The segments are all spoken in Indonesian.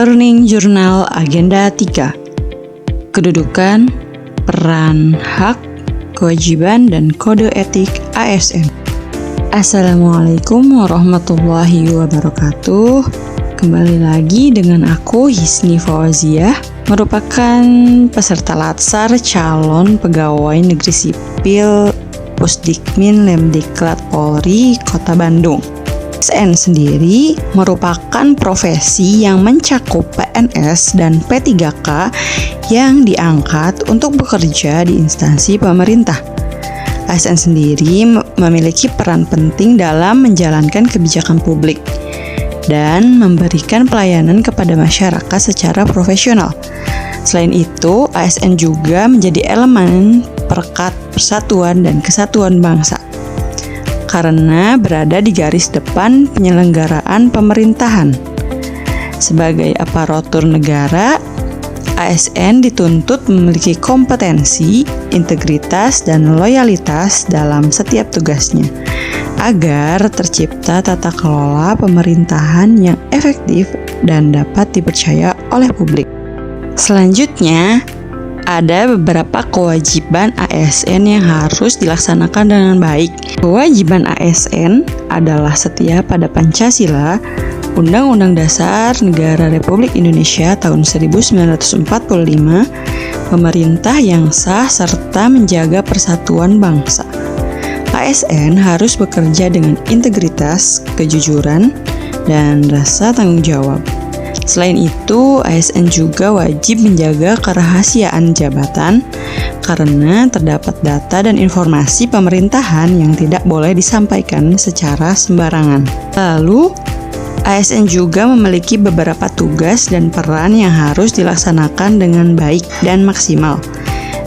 Learning Journal Agenda 3. Kedudukan, peran, hak, kewajiban, dan kode etik ASN. Assalamualaikum warahmatullahi wabarakatuh. Kembali lagi dengan aku, Hisni Fauziah, merupakan peserta latsar calon pegawai negeri sipil Pusdikmin Lemdiklat Polri Kota Bandung. ASN sendiri merupakan profesi yang mencakup PNS dan P3K yang diangkat untuk bekerja di instansi pemerintah. ASN sendiri memiliki peran penting dalam menjalankan kebijakan publik dan memberikan pelayanan kepada masyarakat secara profesional. Selain itu, ASN juga menjadi elemen perekat persatuan dan kesatuan bangsa karena berada di garis depan penyelenggaraan pemerintahan. Sebagai aparatur negara, ASN dituntut memiliki kompetensi, integritas, dan loyalitas dalam setiap tugasnya, agar tercipta tata kelola pemerintahan yang efektif dan dapat dipercaya oleh publik. Selanjutnya, ada beberapa kewajiban ASN yang harus dilaksanakan dengan baik. Kewajiban ASN adalah setia pada Pancasila, Undang-Undang Dasar Negara Republik Indonesia tahun 1945, pemerintah yang sah, serta menjaga persatuan bangsa. ASN harus bekerja dengan integritas, kejujuran, dan rasa tanggung jawab. Selain itu, ASN juga wajib menjaga kerahasiaan jabatan karena terdapat data dan informasi pemerintahan yang tidak boleh disampaikan secara sembarangan. Lalu, ASN juga memiliki beberapa tugas dan peran yang harus dilaksanakan dengan baik dan maksimal.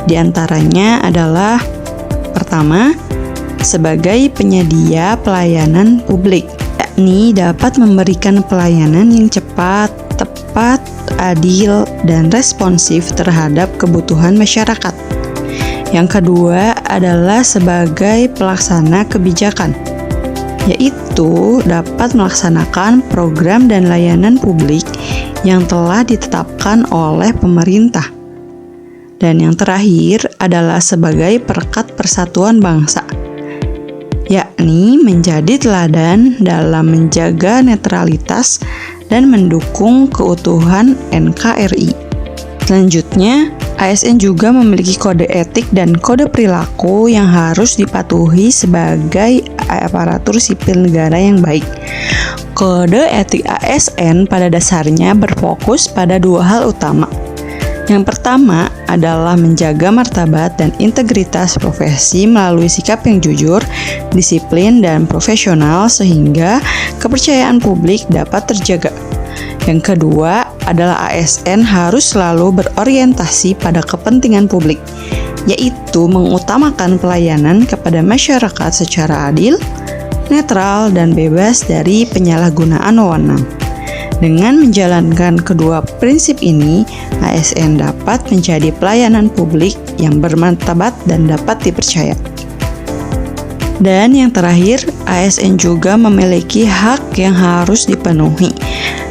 Di antaranya adalah: pertama, sebagai penyedia pelayanan publik, yakni dapat memberikan pelayanan yang cepat, tepat, adil, dan responsif terhadap kebutuhan masyarakat. Yang kedua adalah sebagai pelaksana kebijakan, yaitu dapat melaksanakan program dan layanan publik yang telah ditetapkan oleh pemerintah. Dan yang terakhir adalah sebagai perekat persatuan bangsa, yakni menjadi teladan dalam menjaga netralitas dan mendukung keutuhan NKRI. Selanjutnya, ASN juga memiliki kode etik dan kode perilaku yang harus dipatuhi sebagai aparatur sipil negara yang baik. Kode etik ASN pada dasarnya berfokus pada dua hal utama. Yang pertama adalah menjaga martabat dan integritas profesi melalui sikap yang jujur, disiplin, dan profesional sehingga kepercayaan publik dapat terjaga. Yang kedua adalah ASN harus selalu berorientasi pada kepentingan publik, yaitu mengutamakan pelayanan kepada masyarakat secara adil, netral, dan bebas dari penyalahgunaan wewenang. Dengan menjalankan kedua prinsip ini, ASN dapat menjadi pelayanan publik yang bermartabat dan dapat dipercaya. Dan yang terakhir, ASN juga memiliki hak yang harus dipenuhi.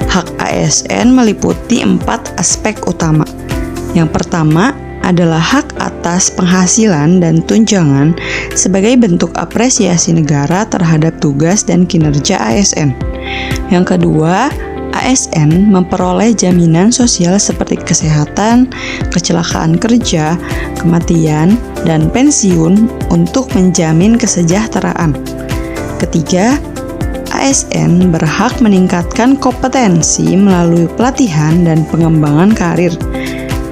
Hak ASN meliputi 4 aspek utama. Yang pertama adalah hak atas penghasilan dan tunjangan sebagai bentuk apresiasi negara terhadap tugas dan kinerja ASN. Yang kedua, ASN memperoleh jaminan sosial seperti kesehatan, kecelakaan kerja, kematian, dan pensiun untuk menjamin kesejahteraan. Ketiga, ASN berhak meningkatkan kompetensi melalui pelatihan dan pengembangan karir.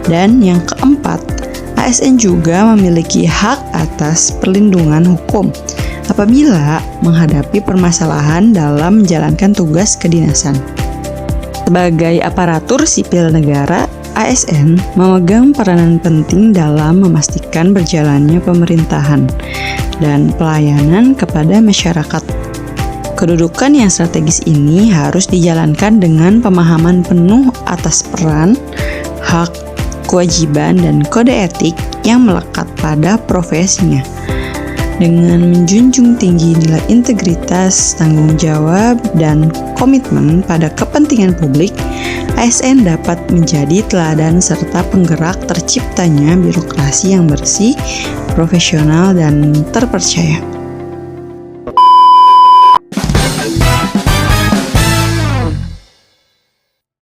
Dan yang keempat, ASN juga memiliki hak atas perlindungan hukum apabila menghadapi permasalahan dalam menjalankan tugas kedinasan. Sebagai aparatur sipil negara, ASN memegang peranan penting dalam memastikan berjalannya pemerintahan dan pelayanan kepada masyarakat. Kedudukan yang strategis ini harus dijalankan dengan pemahaman penuh atas peran, hak, kewajiban, dan kode etik yang melekat pada profesinya. Dengan menjunjung tinggi nilai integritas, tanggung jawab, dan komitmen pada kepentingan publik, ASN dapat menjadi teladan serta penggerak terciptanya birokrasi yang bersih, profesional, dan terpercaya.